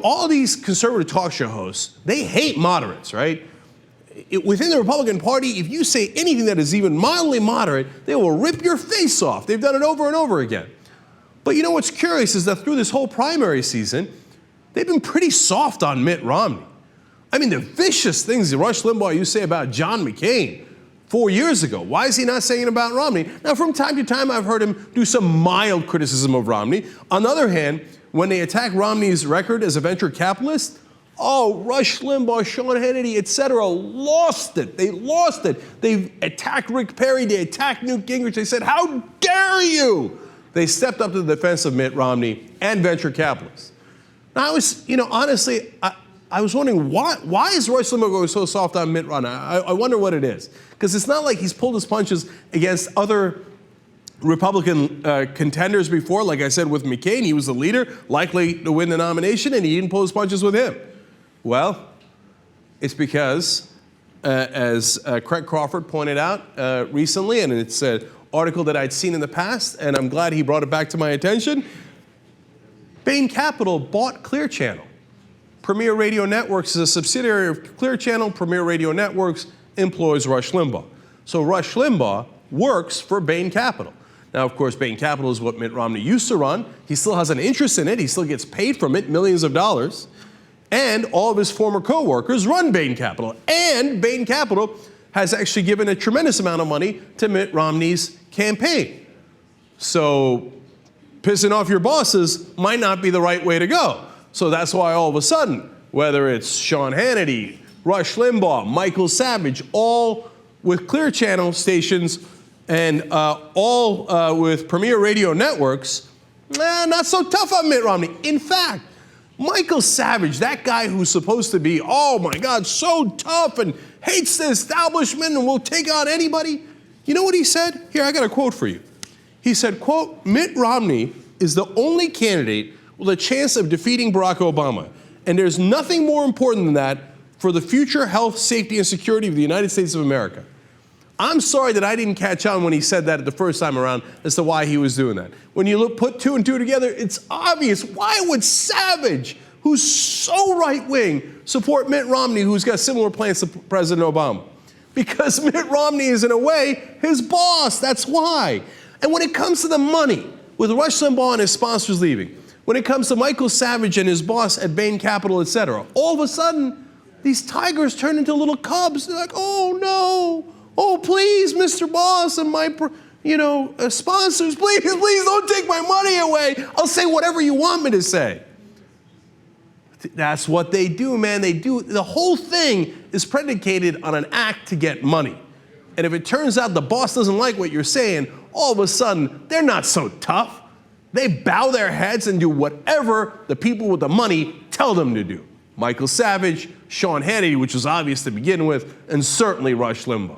all these conservative talk show hosts, they hate moderates, right? Within the Republican Party, if you say anything that is even mildly moderate, they will rip your face off. They've done it over and over again. But you know what's curious is that through this whole primary season, they've been pretty soft on Mitt Romney. I mean, the vicious things that Rush Limbaugh used to say about John McCain 4 years ago. Why is he not saying it about Romney? Now, from time to time, I've heard him do some mild criticism of Romney. On the other hand, when they attack Romney's record as a venture capitalist, oh, Rush Limbaugh, Sean Hannity, et cetera, lost it. They lost it. They attacked Rick Perry. They attacked Newt Gingrich. They said, how dare you? They stepped up to the defense of Mitt Romney and venture capitalists. Now, I was, honestly, I was wondering, why is Rush Limbaugh going so soft on Mitt Romney? I wonder what it is. Because it's not like he's pulled his punches against other Republican contenders before. Like I said, with McCain, he was the leader, likely to win the nomination, and he didn't pull his punches with him. Well, it's because, as Craig Crawford pointed out recently, and it's an article that I'd seen in the past, and I'm glad he brought it back to my attention, Bain Capital bought Clear Channel. Premier Radio Networks is a subsidiary of Clear Channel. Premier Radio Networks employs Rush Limbaugh. So Rush Limbaugh works for Bain Capital. Now, of course, Bain Capital is what Mitt Romney used to run. He still has an interest in it. He still gets paid from it, millions of dollars. And all of his former co-workers run Bain Capital. And Bain Capital has actually given a tremendous amount of money to Mitt Romney's campaign. So pissing off your bosses might not be the right way to go. So that's why all of a sudden, whether it's Sean Hannity, Rush Limbaugh, Michael Savage, all with Clear Channel stations and all with Premier Radio Networks, not so tough on Mitt Romney. In fact, Michael Savage, that guy who's supposed to be, oh my God, so tough and hates the establishment and will take on anybody, you know what he said? Here, I got a quote for you. He said, quote, Mitt Romney is the only candidate with a chance of defeating Barack Obama. And there's nothing more important than that for the future health, safety, and security of the United States of America. I'm sorry that I didn't catch on when he said that the first time around as to why he was doing that. When you put two and two together, it's obvious. Why would Savage, who's so right-wing, support Mitt Romney, who's got similar plans to President Obama? Because Mitt Romney is, in a way, his boss. That's why. And when it comes to the money, with Rush Limbaugh and his sponsors leaving, when it comes to Michael Savage and his boss at Bain Capital, et cetera, all of a sudden, these tigers turn into little cubs. They're like, oh, no. Oh, please, Mr. Boss and my, sponsors, please don't take my money away. I'll say whatever you want me to say. That's what they do, man. They do. The whole thing is predicated on an act to get money. And if it turns out the boss doesn't like what you're saying, all of a sudden, they're not so tough. They bow their heads and do whatever the people with the money tell them to do. Michael Savage, Sean Hannity, which was obvious to begin with, and certainly Rush Limbaugh.